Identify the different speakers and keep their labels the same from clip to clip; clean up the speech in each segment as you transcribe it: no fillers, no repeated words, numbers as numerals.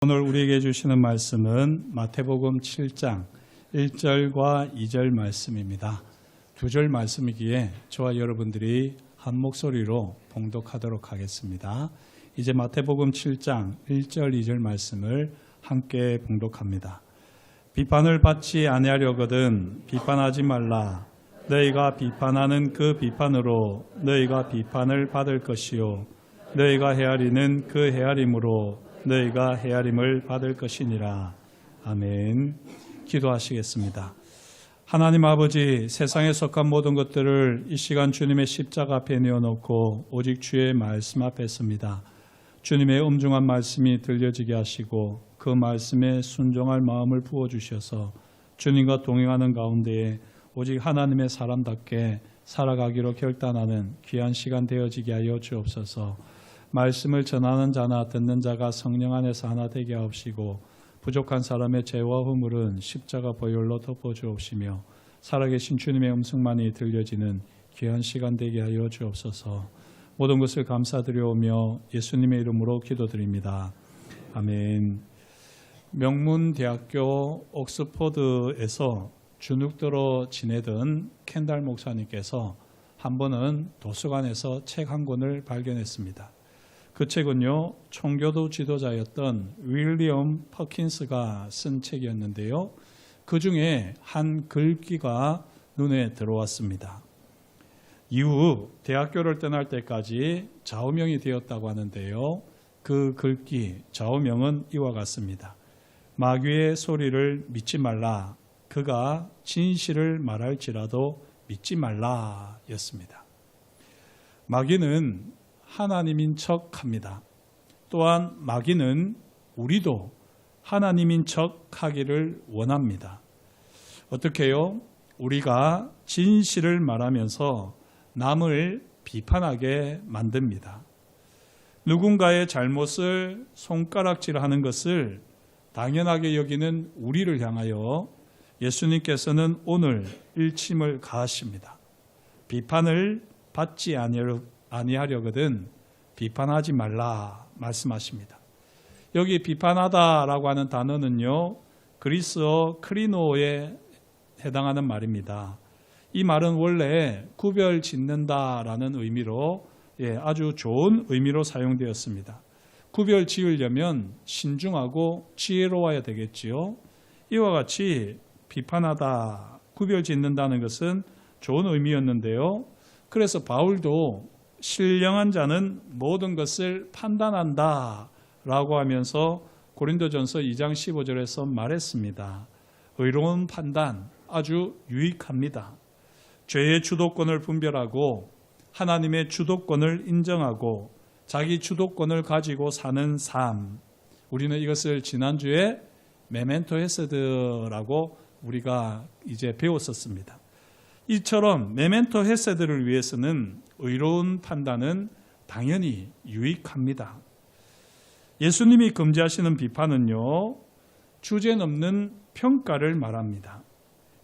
Speaker 1: 오늘 우리에게 주시는 말씀은 마태복음 7장 1절과 2절 말씀입니다. 두 절 말씀이기에 저와 여러분들이 한 목소리로 봉독하도록 하겠습니다. 이제 마태복음 7장 1절 2절 말씀을 함께 봉독합니다. 비판을 받지 아니하려거든 비판하지 말라. 너희가 비판하는 그 비판으로 너희가 비판을 받을 것이요 너희가 헤아리는 그 헤아림으로 너희가 헤아림을 받을 것이니라. 아멘. 기도하시겠습니다. 하나님 아버지, 세상에 속한 모든 것들을 이 시간 주님의 십자가 앞에 내어놓고 오직 주의 말씀 앞에 섭니다. 주님의 엄중한 말씀이 들려지게 하시고 그 말씀에 순종할 마음을 부어주셔서 주님과 동행하는 가운데에 오직 하나님의 사람답게 살아가기로 결단하는 귀한 시간 되어지게 하여 주옵소서. 말씀을 전하는 자나 듣는 자가 성령 안에서 하나 되게 하옵시고 부족한 사람의 죄와 허물은 십자가 보혈로 덮어주옵시며 살아계신 주님의 음성만이 들려지는 귀한 시간 되게 하여 주옵소서. 모든 것을 감사드려오며 예수님의 이름으로 기도드립니다. 아멘. 명문대학교 옥스퍼드에서 주눅들어 지내던 켄달 목사님께서 한 번은 도서관에서 책 한 권을 발견했습니다. 그 책은요, 총교도 지도자였던 윌리엄 퍼킨스가 쓴 책이었는데요. 그 중에 한 글귀가 눈에 들어왔습니다. 이후 대학교를 떠날 때까지 좌우명이 되었다고 하는데요. 그 글귀, 좌우명은 이와 같습니다. 마귀의 소리를 믿지 말라. 그가 진실을 말할지라도 믿지 말라 였습니다. 마귀는 하나님인 척합니다. 또한 마귀는 우리도 하나님인 척하기를 원합니다. 어떻게요? 우리가 진실을 말하면서 남을 비판하게 만듭니다. 누군가의 잘못을 손가락질하는 것을 당연하게 여기는 우리를 향하여 예수님께서는 오늘 일침을 가하십니다. 비판을 받지 아니하려거든 비판하지 말라 말씀하십니다. 여기 비판하다라고 하는 단어는요, 그리스어 크리노에 해당하는 말입니다. 이 말은 원래 구별 짓는다라는 의미로 아주 좋은 의미로 사용되었습니다. 구별 지으려면 신중하고 지혜로워야 되겠지요. 이와 같이 비판하다, 구별 짓는다는 것은 좋은 의미였는데요. 그래서 바울도 신령한 자는 모든 것을 판단한다 라고 하면서 고린도전서 2장 15절에서 말했습니다. 의로운 판단 아주 유익합니다. 죄의 주도권을 분별하고 하나님의 주도권을 인정하고 자기 주도권을 가지고 사는 삶, 우리는 이것을 지난주에 메멘토 헤세드라고 우리가 이제 배웠었습니다. 이처럼 메멘토 헤세드를 위해서는 의로운 판단은 당연히 유익합니다. 예수님이 금지하시는 비판은요, 주제넘는 평가를 말합니다.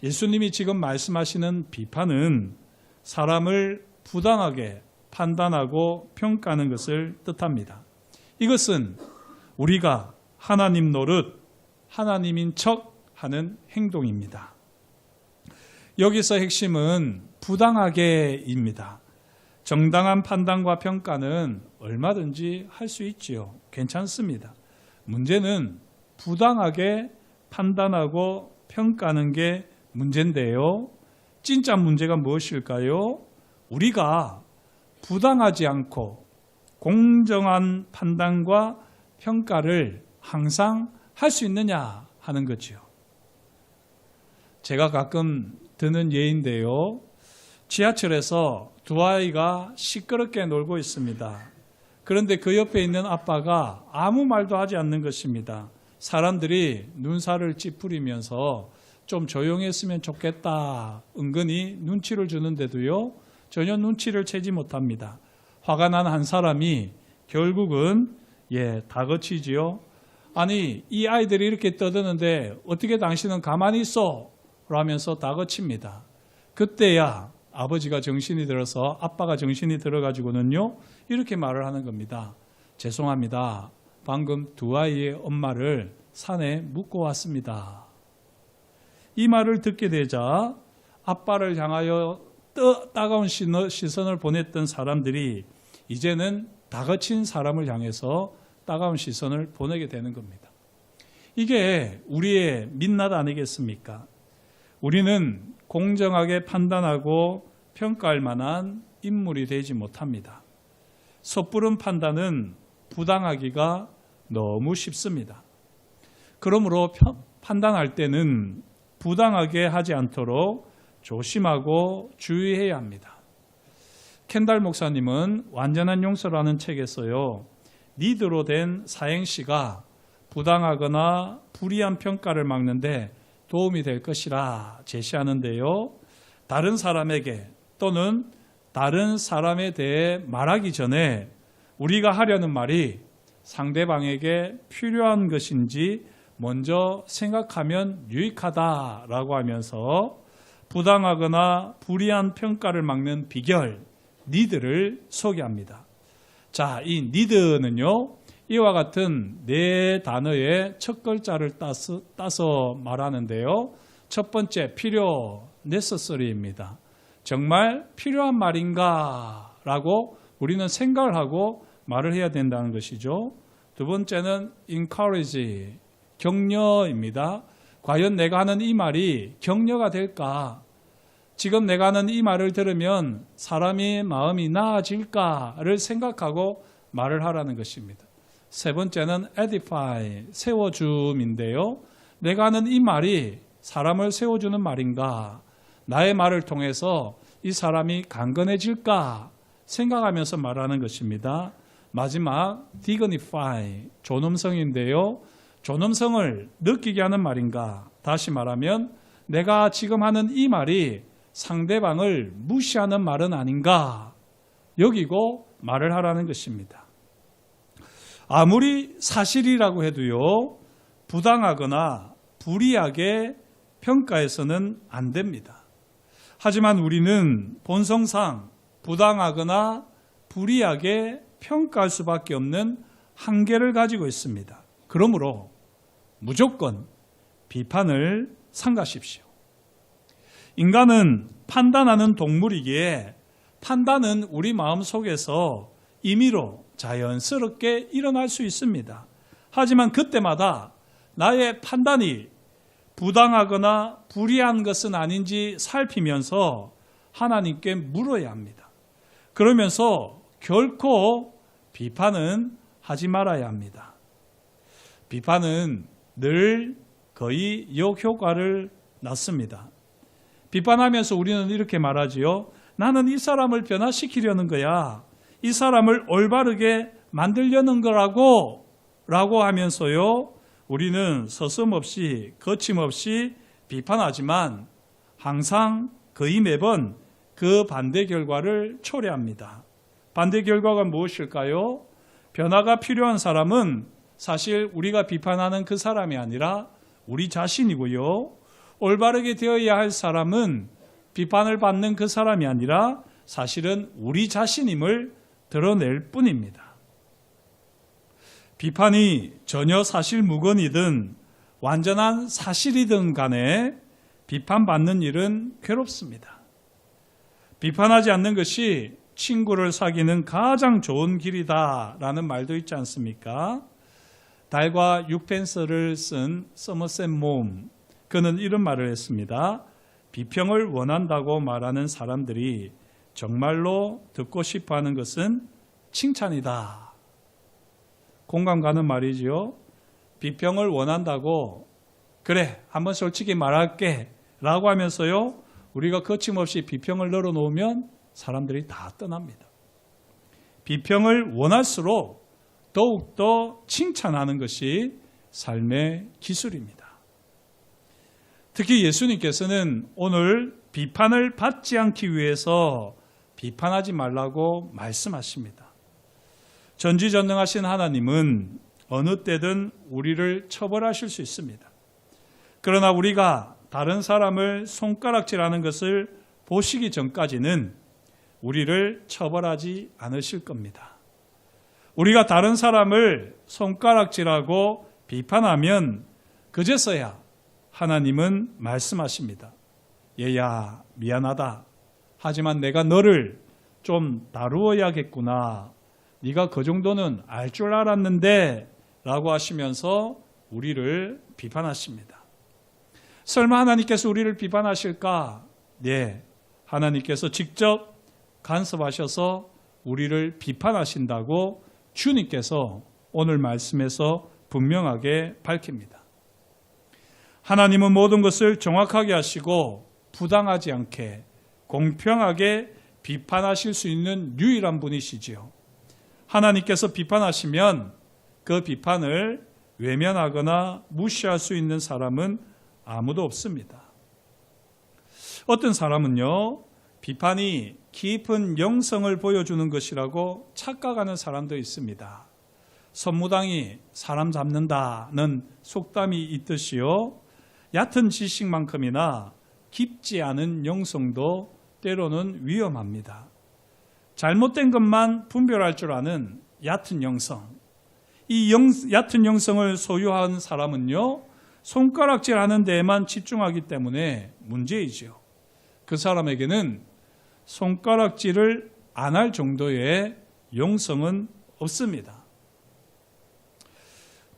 Speaker 1: 예수님이 지금 말씀하시는 비판은 사람을 부당하게 판단하고 평가하는 것을 뜻합니다. 이것은 우리가 하나님 노릇, 하나님인 척 하는 행동입니다. 여기서 핵심은 부당하게입니다. 정당한 판단과 평가는 얼마든지 할 수 있지요. 괜찮습니다. 문제는 부당하게 판단하고 평가하는 게 문제인데요. 진짜 문제가 무엇일까요? 우리가 부당하지 않고 공정한 판단과 평가를 항상 할 수 있느냐 하는 거지요. 제가 가끔 드는 예인데요. 지하철에서 두 아이가 시끄럽게 놀고 있습니다. 그런데 그 옆에 있는 아빠가 아무 말도 하지 않는 것입니다. 사람들이 눈살을 찌푸리면서 좀 조용했으면 좋겠다 은근히 눈치를 주는데도요, 전혀 눈치를 채지 못합니다. 화가 난 한 사람이 결국은 다그치지요. 아니, 이 아이들이 이렇게 떠드는데 어떻게 당신은 가만히 있어? 라면서 다그칩니다. 그때야 아버지가 정신이 들어서 아빠가 정신이 들어가지고는요, 이렇게 말을 하는 겁니다. 죄송합니다. 방금 두 아이의 엄마를 산에 묻고 왔습니다. 이 말을 듣게 되자 아빠를 향하여 따가운 시선을 보냈던 사람들이 이제는 다그친 사람을 향해서 따가운 시선을 보내게 되는 겁니다. 이게 우리의 민낯 아니겠습니까? 우리는 공정하게 판단하고 평가할 만한 인물이 되지 못합니다. 섣부른 판단은 부당하기가 너무 쉽습니다. 그러므로 판단할 때는 부당하게 하지 않도록 조심하고 주의해야 합니다. 켄달 목사님은 완전한 용서라는 책에서요, 니드로 된 사행시가 부당하거나 불이한 평가를 막는데 도움이 될 것이라 제시하는데요, 다른 사람에게 또는 다른 사람에 대해 말하기 전에 우리가 하려는 말이 상대방에게 필요한 것인지 먼저 생각하면 유익하다라고 하면서 부당하거나 불이한 평가를 막는 비결, 니드를 소개합니다. 자, 이 니드는요, 이와 같은 네 단어의 첫 글자를 따서 말하는데요. 첫 번째, 필요, necessary입니다. 정말 필요한 말인가? 라고 우리는 생각을 하고 말을 해야 된다는 것이죠. 두 번째는 encourage, 격려입니다. 과연 내가 하는 이 말이 격려가 될까? 지금 내가 하는 이 말을 들으면 사람의 마음이 나아질까를 생각하고 말을 하라는 것입니다. 세 번째는 edify, 세워줌인데요. 내가 하는 이 말이 사람을 세워주는 말인가? 나의 말을 통해서 이 사람이 강건해질까? 생각하면서 말하는 것입니다. 마지막 dignify, 존엄성인데요. 존엄성을 느끼게 하는 말인가? 다시 말하면 내가 지금 하는 이 말이 상대방을 무시하는 말은 아닌가? 여기고 말을 하라는 것입니다. 아무리 사실이라고 해도요, 부당하거나 불이하게 평가해서는 안 됩니다. 하지만 우리는 본성상 부당하거나 불이하게 평가할 수밖에 없는 한계를 가지고 있습니다. 그러므로 무조건 비판을 삼가십시오. 인간은 판단하는 동물이기에 판단은 우리 마음속에서 임의로 자연스럽게 일어날 수 있습니다. 하지만 그때마다 나의 판단이 부당하거나 불이한 것은 아닌지 살피면서 하나님께 물어야 합니다. 그러면서 결코 비판은 하지 말아야 합니다. 비판은 늘 거의 역효과를 낳습니다. 비판하면서 우리는 이렇게 말하지요. 나는 이 사람을 변화시키려는 거야. 이 사람을 올바르게 만들려는 거라고 라고 하면서요. 우리는 서슴없이 거침없이 비판하지만 항상 거의 매번 그 반대 결과를 초래합니다. 반대 결과가 무엇일까요? 변화가 필요한 사람은 사실 우리가 비판하는 그 사람이 아니라 우리 자신이고요. 올바르게 되어야 할 사람은 비판을 받는 그 사람이 아니라 사실은 우리 자신임을 드러낼 뿐입니다. 비판이 전혀 사실 무근이든 완전한 사실이든 간에 비판받는 일은 괴롭습니다. 비판하지 않는 것이 친구를 사귀는 가장 좋은 길이다라는 말도 있지 않습니까? 달과 6펜스를 쓴 서머셋 몬, 그는 이런 말을 했습니다. 비평을 원한다고 말하는 사람들이 정말로 듣고 싶어하는 것은 칭찬이다. 공감 가는 말이지요. 비평을 원한다고 그래 한번 솔직히 말할게 라고 하면서요. 우리가 거침없이 비평을 널어놓으면 사람들이 다 떠납니다. 비평을 원할수록 더욱더 칭찬하는 것이 삶의 기술입니다. 특히 예수님께서는 오늘 비판을 받지 않기 위해서 비판하지 말라고 말씀하십니다. 전지전능하신 하나님은 어느 때든 우리를 처벌하실 수 있습니다. 그러나 우리가 다른 사람을 손가락질하는 것을 보시기 전까지는 우리를 처벌하지 않으실 겁니다. 우리가 다른 사람을 손가락질하고 비판하면 그제서야 하나님은 말씀하십니다. 얘야, 미안하다. 하지만 내가 너를 좀 다루어야겠구나. 네가 그 정도는 알 줄 알았는데 라고 하시면서 우리를 비판하십니다. 설마 하나님께서 우리를 비판하실까? 네, 하나님께서 직접 간섭하셔서 우리를 비판하신다고 주님께서 오늘 말씀에서 분명하게 밝힙니다. 하나님은 모든 것을 정확하게 하시고 부당하지 않게 공평하게 비판하실 수 있는 유일한 분이시지요. 하나님께서 비판하시면 그 비판을 외면하거나 무시할 수 있는 사람은 아무도 없습니다. 어떤 사람은요, 비판이 깊은 영성을 보여주는 것이라고 착각하는 사람도 있습니다. 선무당이 사람 잡는다는 속담이 있듯이요, 얕은 지식만큼이나 깊지 않은 영성도 때로는 위험합니다. 잘못된 것만 분별할 줄 아는 얕은 영성. 이 얕은 영성을 소유한 사람은요, 손가락질 하는 데에만 집중하기 때문에 문제이죠. 그 사람에게는 손가락질을 안 할 정도의 영성은 없습니다.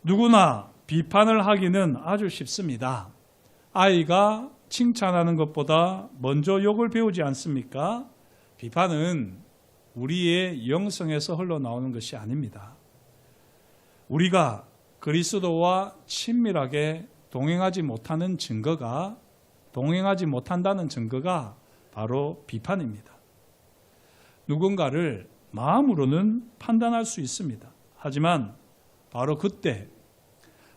Speaker 1: 누구나 비판을 하기는 아주 쉽습니다. 아이가 칭찬하는 것보다 먼저 욕을 배우지 않습니까? 비판은 우리의 영성에서 흘러나오는 것이 아닙니다. 우리가 그리스도와 친밀하게 동행하지 못한다는 증거가 바로 비판입니다. 누군가를 마음으로는 판단할 수 있습니다. 하지만 바로 그때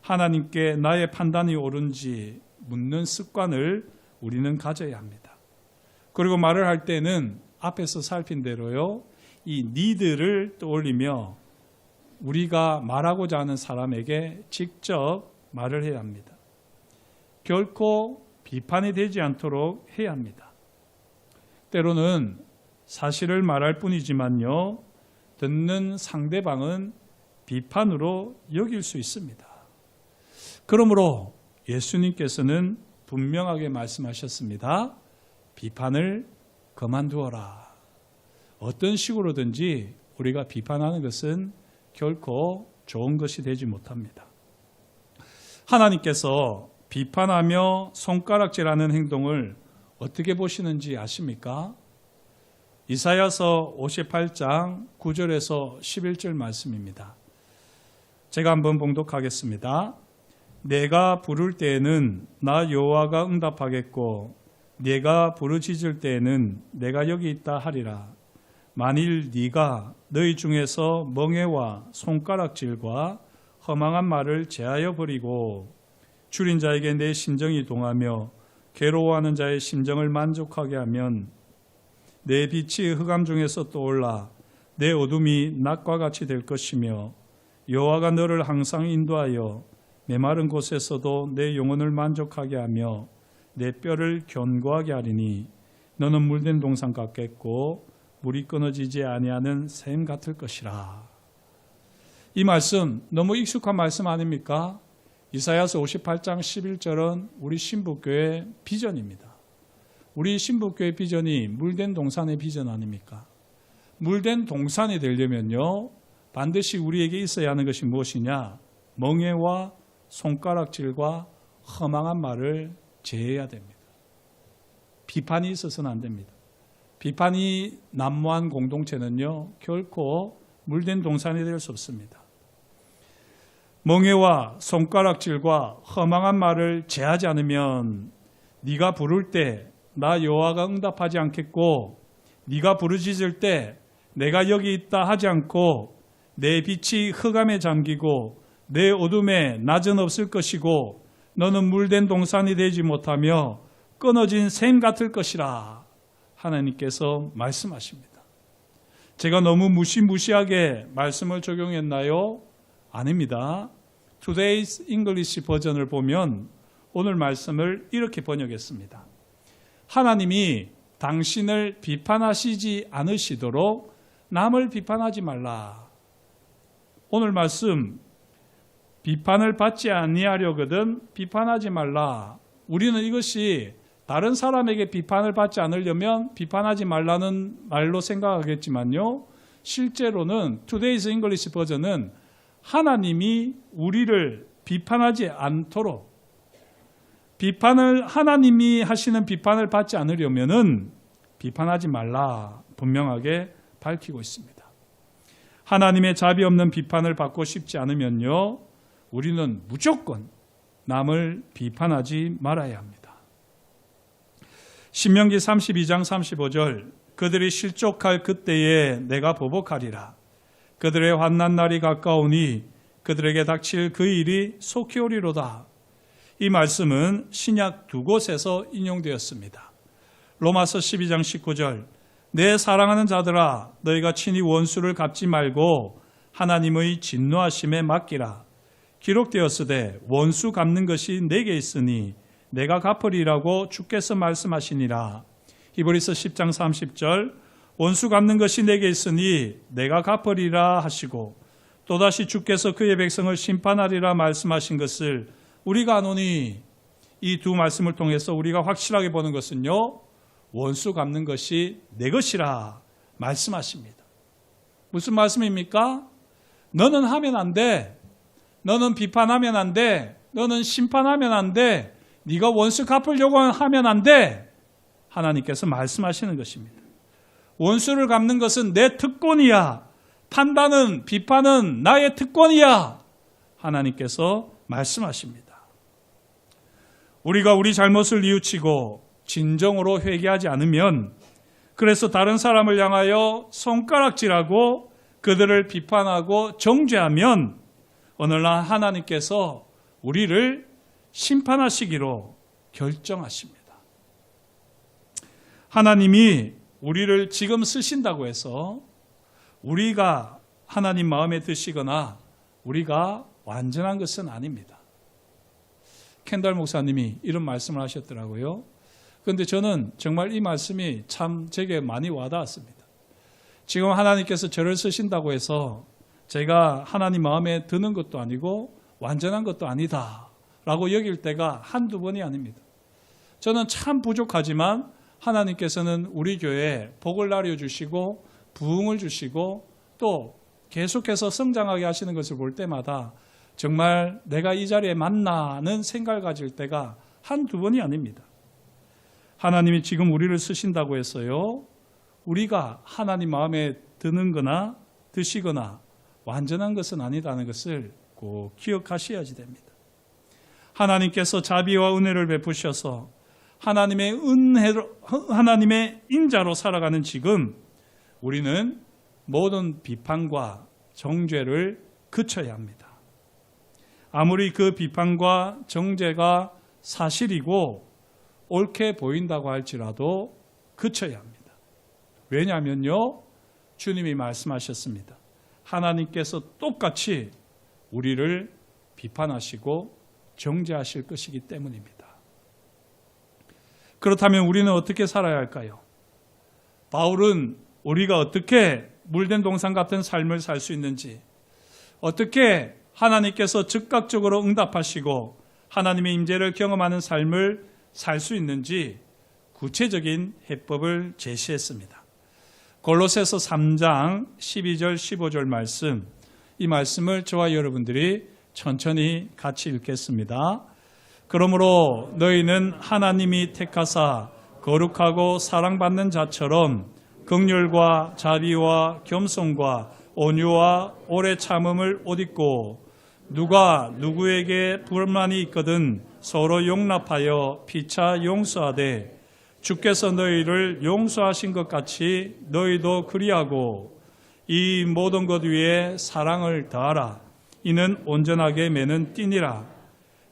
Speaker 1: 하나님께 나의 판단이 옳은지 묻는 습관을 우리는 가져야 합니다. 그리고 말을 할 때는 앞에서 살핀 대로요, 이 니드를 떠올리며 우리가 말하고자 하는 사람에게 직접 말을 해야 합니다. 결코 비판이 되지 않도록 해야 합니다. 때로는 사실을 말할 뿐이지만요, 듣는 상대방은 비판으로 여길 수 있습니다. 그러므로 예수님께서는 분명하게 말씀하셨습니다. 비판을 그만두어라. 어떤 식으로든지 우리가 비판하는 것은 결코 좋은 것이 되지 못합니다. 하나님께서 비판하며 손가락질하는 행동을 어떻게 보시는지 아십니까? 이사야서 58장 9절에서 11절 말씀입니다. 제가 한번 봉독하겠습니다. 내가 부를 때에는 나 여호와가 응답하겠고 네가 부르짖을 때에는 내가 여기 있다 하리라. 만일 네가 너희 중에서 멍에와 손가락질과 허망한 말을 제하여 버리고 줄인 자에게 내 심정이 동하며 괴로워하는 자의 심정을 만족하게 하면 내 빛이 흑암 중에서 떠올라 내 어둠이 낮과 같이 될 것이며 여호와가 너를 항상 인도하여 메마른 곳에서도 내 영혼을 만족하게 하며 내 뼈를 견고하게 하리니 너는 물된 동산 같겠고 물이 끊어지지 아니하는 샘 같을 것이라. 이 말씀 너무 익숙한 말씀 아닙니까? 이사야서 58장 11절은 우리 신북교의 비전입니다. 우리 신북교의 비전이 물된 동산의 비전 아닙니까? 물된 동산이 되려면요, 반드시 우리에게 있어야 하는 것이 무엇이냐? 멍에와 손가락질과 허망한 말을 제해야 됩니다. 비판이 있어서는 안 됩니다. 비판이 난무한 공동체는요, 결코 물된 동산이 될 수 없습니다. 멍에와 손가락질과 허망한 말을 제하지 않으면 네가 부를 때 나 여호와가 응답하지 않겠고 네가 부르짖을 때 내가 여기 있다 하지 않고 내 빛이 흑암에 잠기고 내 어둠에 낮은 없을 것이고 너는 물된 동산이 되지 못하며 끊어진 샘 같을 것이라. 하나님께서 말씀하십니다. 제가 너무 무시무시하게 말씀을 적용했나요? 아닙니다. Today's English 버전을 보면 오늘 말씀을 이렇게 번역했습니다. 하나님이 당신을 비판하시지 않으시도록 남을 비판하지 말라. 오늘 말씀 비판을 받지 아니하려거든 비판하지 말라. 우리는 이것이 다른 사람에게 비판을 받지 않으려면 비판하지 말라는 말로 생각하겠지만요, 실제로는 Today's English 버전은 하나님이 우리를 비판하지 않도록, 비판을 하나님이 하시는 비판을 받지 않으려면은 비판하지 말라 분명하게 밝히고 있습니다. 하나님의 자비 없는 비판을 받고 싶지 않으면요, 우리는 무조건 남을 비판하지 말아야 합니다. 신명기 32장 35절, 그들이 실족할 그때에 내가 보복하리라. 그들의 환난 날이 가까우니 그들에게 닥칠 그 일이 속히 오리로다. 이 말씀은 신약 두 곳에서 인용되었습니다. 로마서 12장 19절, 내 사랑하는 자들아 너희가 친히 원수를 갚지 말고 하나님의 진노하심에 맡기라. 기록되었으되 원수 갚는 것이 내게 있으니 내가 갚으리라고 주께서 말씀하시니라. 히브리서 10장 30절, 원수 갚는 것이 내게 있으니 내가 갚으리라 하시고 또다시 주께서 그의 백성을 심판하리라 말씀하신 것을 우리가 아노니, 이 두 말씀을 통해서 우리가 확실하게 보는 것은요, 원수 갚는 것이 내 것이라 말씀하십니다. 무슨 말씀입니까? 너는 하면 안 돼. 너는 비판하면 안 돼. 너는 심판하면 안 돼. 네가 원수 갚으려고 하면 안 돼. 하나님께서 말씀하시는 것입니다. 원수를 갚는 것은 내 특권이야. 판단은, 비판은 나의 특권이야. 하나님께서 말씀하십니다. 우리가 우리 잘못을 뉘우치고 진정으로 회개하지 않으면, 그래서 다른 사람을 향하여 손가락질하고 그들을 비판하고 정죄하면 오늘날 하나님께서 우리를 심판하시기로 결정하십니다. 하나님이 우리를 지금 쓰신다고 해서 우리가 하나님 마음에 드시거나 우리가 완전한 것은 아닙니다. 켄달 목사님이 이런 말씀을 하셨더라고요. 그런데 저는 정말 이 말씀이 참 제게 많이 와닿았습니다. 지금 하나님께서 저를 쓰신다고 해서 제가 하나님 마음에 드는 것도 아니고 완전한 것도 아니다 라고 여길 때가 한두 번이 아닙니다. 저는 참 부족하지만 하나님께서는 우리 교회에 복을 나려주시고 부흥을 주시고 또 계속해서 성장하게 하시는 것을 볼 때마다 정말 내가 이 자리에 맞나는 생각을 가질 때가 한두 번이 아닙니다. 하나님이 지금 우리를 쓰신다고 했어요. 우리가 하나님 마음에 드는 거나 드시거나 완전한 것은 아니다는 것을 꼭 기억하셔야지 됩니다. 하나님께서 자비와 은혜를 베푸셔서 하나님의 인자로 살아가는 지금 우리는 모든 비판과 정죄를 그쳐야 합니다. 아무리 그 비판과 정죄가 사실이고 옳게 보인다고 할지라도 그쳐야 합니다. 왜냐하면요, 주님이 말씀하셨습니다. 하나님께서 똑같이 우리를 비판하시고 정죄하실 것이기 때문입니다. 그렇다면 우리는 어떻게 살아야 할까요? 바울은 우리가 어떻게 물된 동산 같은 삶을 살 수 있는지, 어떻게 하나님께서 즉각적으로 응답하시고 하나님의 임재를 경험하는 삶을 살 수 있는지 구체적인 해법을 제시했습니다. 골로새서 3장 12절 15절 말씀, 이 말씀을 저와 여러분들이 천천히 같이 읽겠습니다. 그러므로 너희는 하나님이 택하사 거룩하고 사랑받는 자처럼 긍휼과 자비와 겸손과 온유와 오래 참음을 옷 입고 누가 누구에게 불만이 있거든 서로 용납하여 피차 용서하되 주께서 너희를 용서하신 것 같이 너희도 그리하고 이 모든 것 위에 사랑을 더하라. 이는 온전하게 매는 띠니라.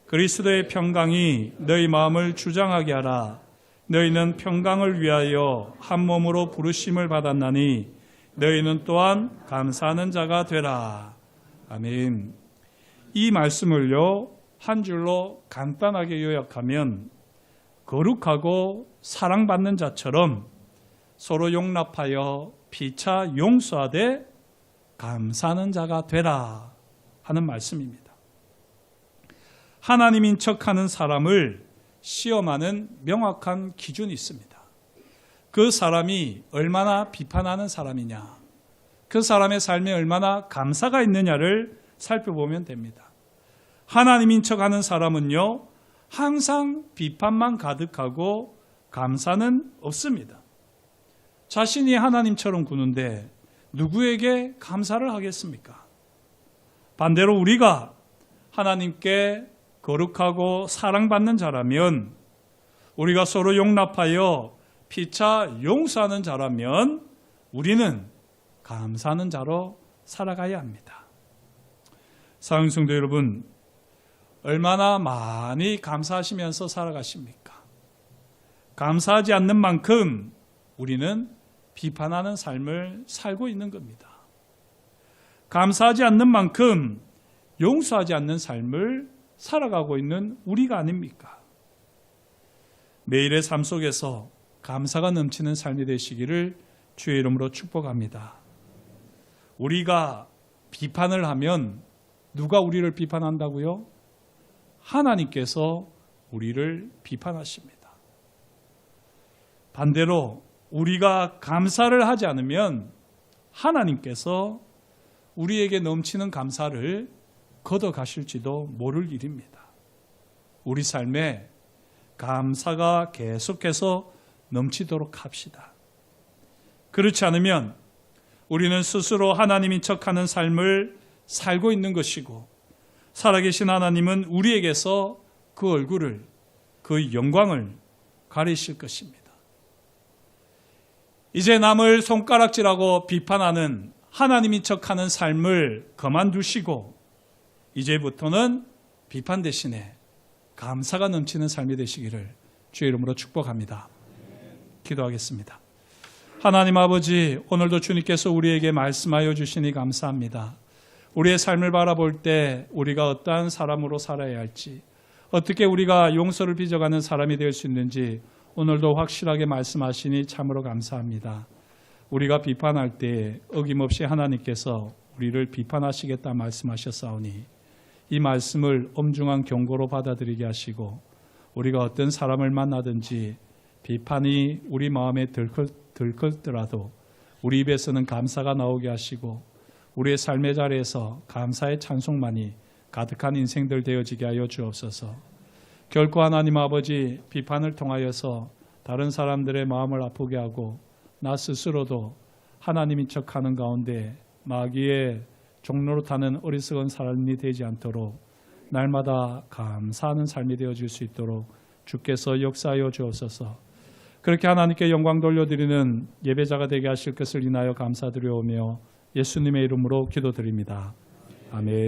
Speaker 1: 그리스도의 평강이 너희 마음을 주장하게 하라. 너희는 평강을 위하여 한 몸으로 부르심을 받았나니 너희는 또한 감사하는 자가 되라. 아멘. 이 말씀을요, 한 줄로 간단하게 요약하면 거룩하고 사랑받는 자처럼 서로 용납하여 피차 용서하되 감사하는 자가 되라 하는 말씀입니다. 하나님인 척하는 사람을 시험하는 명확한 기준이 있습니다. 그 사람이 얼마나 비판하는 사람이냐, 그 사람의 삶에 얼마나 감사가 있느냐를 살펴보면 됩니다. 하나님인 척하는 사람은요, 항상 비판만 가득하고 감사는 없습니다. 자신이 하나님처럼 구는데 누구에게 감사를 하겠습니까? 반대로 우리가 하나님께 거룩하고 사랑받는 자라면, 우리가 서로 용납하여 피차 용서하는 자라면 우리는 감사하는 자로 살아가야 합니다. 사랑하는 성도 여러분, 얼마나 많이 감사하시면서 살아가십니까? 감사하지 않는 만큼 우리는 비판하는 삶을 살고 있는 겁니다. 감사하지 않는 만큼 용서하지 않는 삶을 살아가고 있는 우리가 아닙니까? 매일의 삶 속에서 감사가 넘치는 삶이 되시기를 주의 이름으로 축복합니다. 우리가 비판을 하면 누가 우리를 비판한다고요? 하나님께서 우리를 비판하십니다. 반대로 우리가 감사를 하지 않으면 하나님께서 우리에게 넘치는 감사를 걷어가실지도 모를 일입니다. 우리 삶에 감사가 계속해서 넘치도록 합시다. 그렇지 않으면 우리는 스스로 하나님인 척하는 삶을 살고 있는 것이고, 살아계신 하나님은 우리에게서 그 얼굴을, 그 영광을 가리실 것입니다. 이제 남을 손가락질하고 비판하는 하나님인 척하는 삶을 그만두시고, 이제부터는 비판 대신에 감사가 넘치는 삶이 되시기를 주의 이름으로 축복합니다. 기도하겠습니다. 하나님 아버지, 오늘도 주님께서 우리에게 말씀하여 주시니 감사합니다. 우리의 삶을 바라볼 때 우리가 어떠한 사람으로 살아야 할지, 어떻게 우리가 용서를 빚어가는 사람이 될 수 있는지 오늘도 확실하게 말씀하시니 참으로 감사합니다. 우리가 비판할 때 어김없이 하나님께서 우리를 비판하시겠다 말씀하셨사오니 이 말씀을 엄중한 경고로 받아들이게 하시고, 우리가 어떤 사람을 만나든지 비판이 우리 마음에 들끓더라도 우리 입에서는 감사가 나오게 하시고, 우리의 삶의 자리에서 감사의 찬송만이 가득한 인생들 되어지게 하여 주옵소서. 결코 하나님 아버지, 비판을 통하여서 다른 사람들의 마음을 아프게 하고 나 스스로도 하나님인 척하는 가운데 마귀의 종로로 타는 어리석은 삶이 되지 않도록 날마다 감사하는 삶이 되어질 수 있도록 주께서 역사하여 주옵소서. 그렇게 하나님께 영광 돌려드리는 예배자가 되게 하실 것을 인하여 감사드려오며 예수님의 이름으로 기도드립니다. 아멘.